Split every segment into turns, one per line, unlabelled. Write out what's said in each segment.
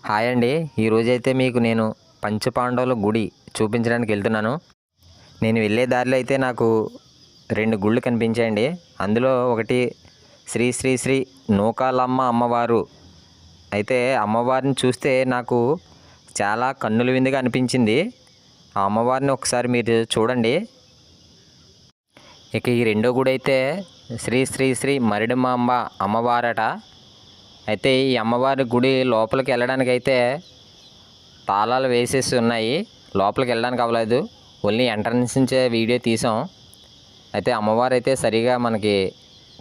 Hi అండి. ఈరోజైతే మీకు నేను పంచపాండవుల గుడి చూపించడానికి వెళ్తున్నాను. నేను వెళ్ళే దారిలో అయితే నాకు 2 గుళ్ళు కనిపించాయండి. అందులో ఒకటి శ్రీ శ్రీ శ్రీ నూకాలమ్మ అమ్మవారు. అయితే అమ్మవారిని చూస్తే నాకు చాలా కన్నుల విందుగా అనిపించింది. ఆ అమ్మవారిని ఒకసారి మీరు చూడండి. ఇక ఈ రెండో గుడి అయితే శ్రీ శ్రీ శ్రీ మరిడమాంబ అమ్మవారట. అయితే ఈ అమ్మవారి గుడి లోపలికి వెళ్ళడానికి అయితే తాళాలు వేసేసి ఉన్నాయి. లోపలికి వెళ్ళడానికి అవ్వలేదు. ఓన్లీ ఎంట్రన్స్ నుంచే వీడియో తీసాం. అయితే అమ్మవారు అయితే సరిగా మనకి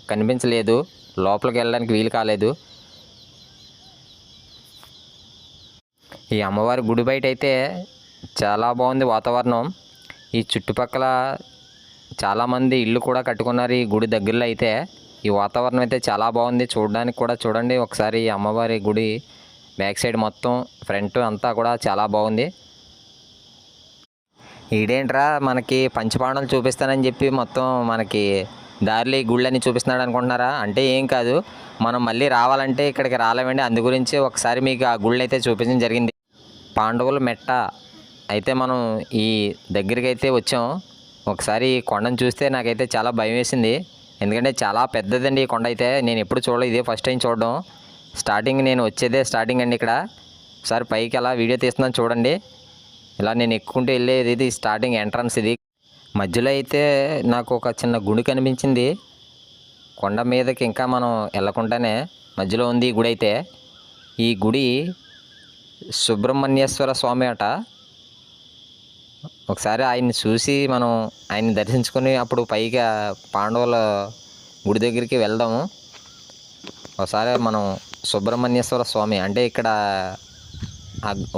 కనిపించలేదు. లోపలికి వెళ్ళడానికి వీలు కాలేదు. ఈ అమ్మవారి గుడి బయట అయితే చాలా బాగుంది వాతావరణం. ఈ చుట్టుపక్కల చాలామంది ఇల్లు కూడా కట్టుకున్నారు ఈ గుడి దగ్గరలో అయితే. ఈ వాతావరణం అయితే చాలా బాగుంది. చూడడానికి కూడా చూడండి ఒకసారి ఈ అమ్మవారి గుడి బ్యాక్ సైడ్ మొత్తం ఫ్రంట్ అంతా కూడా చాలా బాగుంది. ఈడేంట్రా మనకి పంచపాండవులు చూపిస్తానని చెప్పి మొత్తం మనకి దారిలో ఈ గుళ్ళని చూపిస్తున్నాడు అనుకుంటున్నారా? అంటే ఏం కాదు, మనం మళ్ళీ రావాలంటే ఇక్కడికి రాలేమండి. అందు గురించి ఒకసారి మీకు ఆ గుళ్ళు అయితే చూపించడం జరిగింది. పాండవుల మెట్ట అయితే మనం ఈ దగ్గరికి అయితే వచ్చాం. ఒకసారి ఈ కొండను చూస్తే నాకైతే చాలా భయం వేసింది. ఎందుకంటే చాలా పెద్దదండి ఈ కొండ అయితే. నేను ఎప్పుడు చూడలేదు, ఇదే ఫస్ట్ టైం చూడడం. స్టార్టింగ్ నేను వచ్చేదే స్టార్టింగ్ అండి ఇక్కడ. ఒకసారి పైకి అలా వీడియో తీస్తున్నాను చూడండి. ఇలా నేను ఎక్కుకుంటూ వెళ్ళేది ఇది స్టార్టింగ్ ఎంట్రన్స్. ఇది మధ్యలో అయితే నాకు ఒక చిన్న గుడి కనిపించింది. కొండ మీదకి ఇంకా మనం వెళ్ళకుండానే మధ్యలో ఉంది ఈ గుడి అయితే. ఈ గుడి సుబ్రహ్మణ్యేశ్వర స్వామి అట. ఒకసారి ఆయన్ని చూసి మనం ఆయన్ని దర్శించుకొని అప్పుడు పైగా పాండవుల గుడి దగ్గరికి వెళ్దాము. ఒకసారి మనం సుబ్రహ్మణ్యేశ్వర స్వామి అంటే ఇక్కడ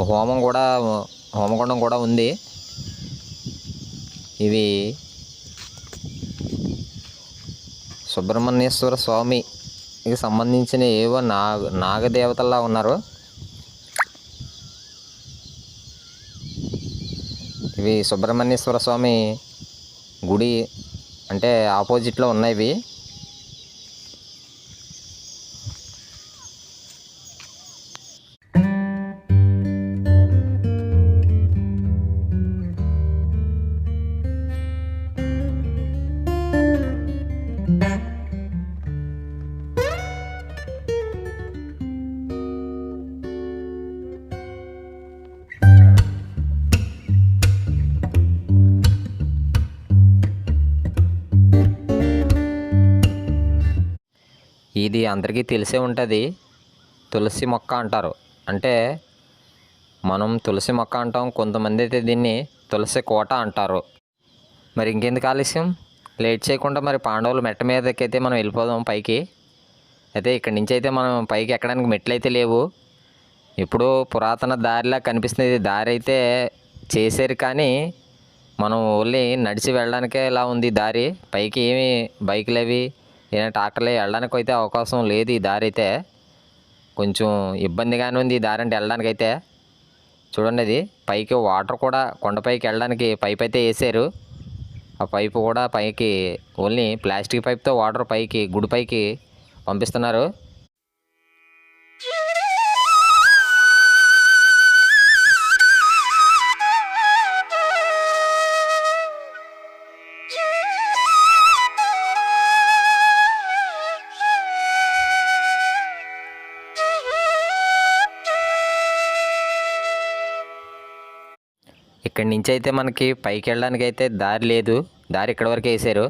హోమగుండం కూడా ఉంది. ఇవి సుబ్రహ్మణ్యేశ్వర స్వామికి సంబంధించిన ఏవో నాగదేవతల్లా ఉన్నారు. ఇవి సుబ్రహ్మణ్యేశ్వర స్వామి గుడి అంటే ఆపోజిట్లో ఉన్నాయి ఇవి. ఇది అందరికీ తెలిసే ఉంటుంది, తులసి మొక్క అంటారు. అంటే మనం తులసి మొక్క అంటాం, కొంతమంది అయితే దీన్ని తులసి కోట అంటారు. మరి ఇంకెందుకు ఆలస్యం, లేట్ చేయకుండా మరి పాండవుల మెట్ట మీదకైతే మనం వెళ్ళిపోదాం పైకి. అయితే ఇక్కడి నుంచి అయితే మనం పైకి ఎక్కడానికి మెట్లు అయితే లేవు. ఇప్పుడు పురాతన దారిలా కనిపిస్తుంది. దారి అయితే చేశారు కానీ మనం ఓన్లీ నడిచి వెళ్ళడానికే ఇలా ఉంది దారి. పైకి ఏమి బైకులు అవి ఏదైనా ట్రాక్టర్లు వెళ్ళడానికి అయితే అవకాశం లేదు. ఈ దారి అయితే కొంచెం ఇబ్బందిగానే ఉంది ఈ దారి అంటే వెళ్ళడానికి అయితే. చూడండి, అది పైకి వాటర్ కూడా కొండపైకి వెళ్ళడానికి పైప్ అయితే వేసారు. ఆ పైపు కూడా పైకి ఓన్లీ ప్లాస్టిక్ పైప్తో వాటర్ పైకి గుడి పైకి పంపిస్తున్నారు. ఇక్కడి నుంచి అయితే మనకి పైకి వెళ్ళడానికి అయితే దారి లేదు. దారి ఇక్కడ వరకు వేసారు.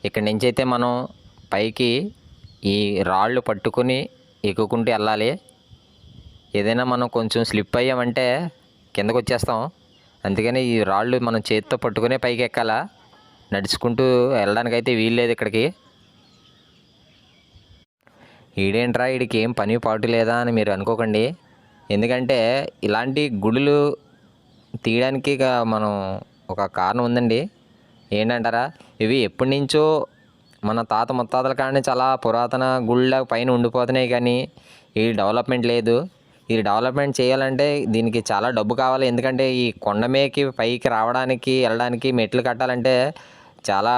ఇక్కడి నుంచి అయితే మనం పైకి ఈ రాళ్ళు పట్టుకొని ఎక్కుకుంటూ వెళ్ళాలి. ఏదైనా మనం కొంచెం స్లిప్ అయ్యామంటే కిందకు వచ్చేస్తాం. అందుకని ఈ రాళ్ళు మనం చేతితో పట్టుకునే పైకి ఎక్కాలా. నడుచుకుంటూ వెళ్ళడానికి అయితే వీలు లేదు ఇక్కడికి. ఈడేంట్రా వీడికి ఏం పని పాటు లేదా అని మీరు అనుకోకండి. ఎందుకంటే ఇలాంటి గుడులు తీయడానికి మనం ఒక కారణం ఉందండి. ఏంటంటారా, ఇవి ఎప్పటి నుంచో మన తాత ముత్తాతల కానీ చాలా పురాతన గుళ్ళ పైన ఉండిపోతున్నాయి. కానీ ఈ డెవలప్మెంట్ లేదు. ఈ డెవలప్మెంట్ చేయాలంటే దీనికి చాలా డబ్బు కావాలి. ఎందుకంటే ఈ కొండమేకి పైకి రావడానికి వెళ్ళడానికి మెట్లు కట్టాలంటే చాలా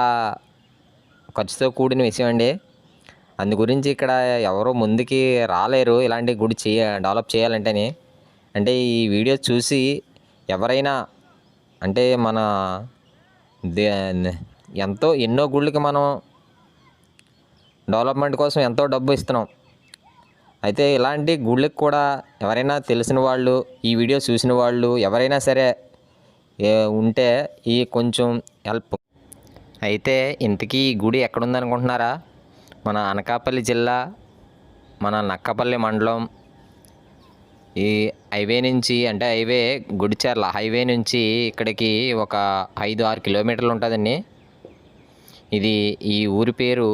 ఖర్చుతో కూడిన విషయం అండి. అందు గురించి ఇక్కడ ఎవరు ముందుకి రాలేరు ఇలాంటి గుడి డెవలప్ చేయాలంటేనే. అంటే ఈ వీడియో చూసి ఎవరైనా అంటే మన దే ఎన్నో గుళ్ళకి మనం డెవలప్మెంట్ కోసం ఎంతో డబ్బు ఇస్తున్నాం. అయితే ఇలాంటి గుళ్ళకి కూడా ఎవరైనా తెలిసిన వాళ్ళు, ఈ వీడియో చూసిన వాళ్ళు ఎవరైనా సరే ఉంటే ఈ కొంచెం హెల్ప్. అయితే ఇంతకీ ఈ గుడి ఎక్కడుందనుకుంటున్నారా? మన అనకాపల్లి జిల్లా, మన నక్కపల్లి మండలం, ఈ హైవే నుంచి అంటే గుడిచెర్ల హైవే నుంచి ఇక్కడికి ఒక 5-6 కిలోమీటర్లు ఉంటుందండి. ఇది ఈ ఊరి పేరు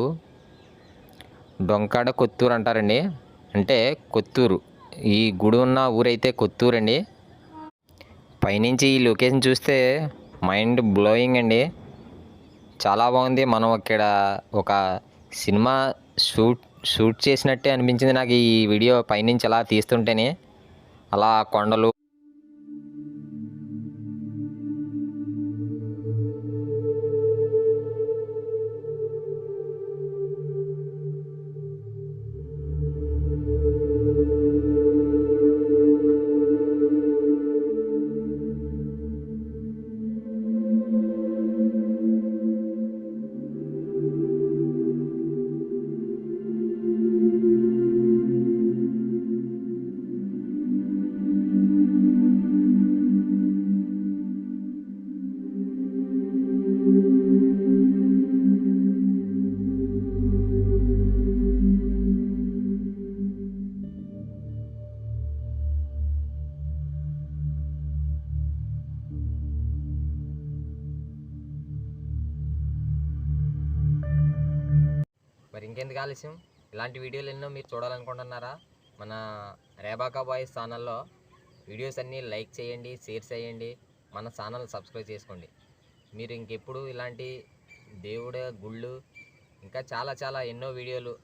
డొంకాడ కొత్తూరు అంటారండి. అంటే కొత్తూరు, ఈ గుడి ఉన్న ఊరైతే కొత్తూరు అండి. పైనుంచి ఈ లొకేషన్ చూస్తే మైండ్ బ్లోయింగ్ అండి, చాలా బాగుంది. మనం ఇక్కడ ఒక సినిమా షూట్ చేసినట్టే అనిపించింది నాకు ఈ వీడియో పైనుంచి అలా తీస్తుంటేనే. అలా కొండలు, మరి ఇంకెందుకు ఆలస్యం? ఇలాంటి వీడియోలు ఎన్నో మీరు చూడాలనుకుంటున్నారా? మన రేబాకా బాయ్స్ ఛానల్లో వీడియోస్ అన్నీ లైక్ చేయండి, షేర్ చేయండి, మన ఛానల్ సబ్స్క్రైబ్ చేసుకోండి. మీరు ఇంకెప్పుడు ఇలాంటి దేవుడు గుళ్ళు ఇంకా చాలా చాలా ఎన్నో వీడియోలు,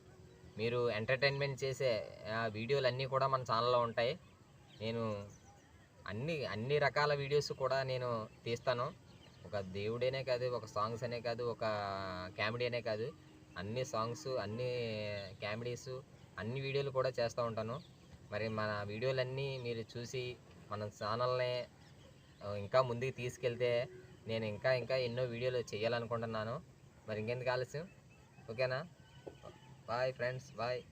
మీరు ఎంటర్టైన్మెంట్ చేసే వీడియోలు అన్నీ కూడా మన ఛానల్లో ఉంటాయి. నేను అన్ని రకాల వీడియోస్ కూడా నేను తీస్తాను. ఒక దేవుడేనే కాదు, ఒక సాంగ్స్ అనే కాదు, ఒక కామెడీ అనే కాదు, అన్ని సాంగ్స్, అన్ని కామెడీస్, అన్ని వీడియోలు కూడా చేస్తూ ఉంటాను. మరి మన వీడియోలన్నీ మీరు చూసి మన ఛానల్ని ఇంకా ముందుకు తీసుకెళ్తే నేను ఇంకా ఎన్నో వీడియోలు చేయాలనుకుంటున్నాను. మరి ఇంకెందుకు ఆలస్యం? ఓకేనా? Bye friends, bye.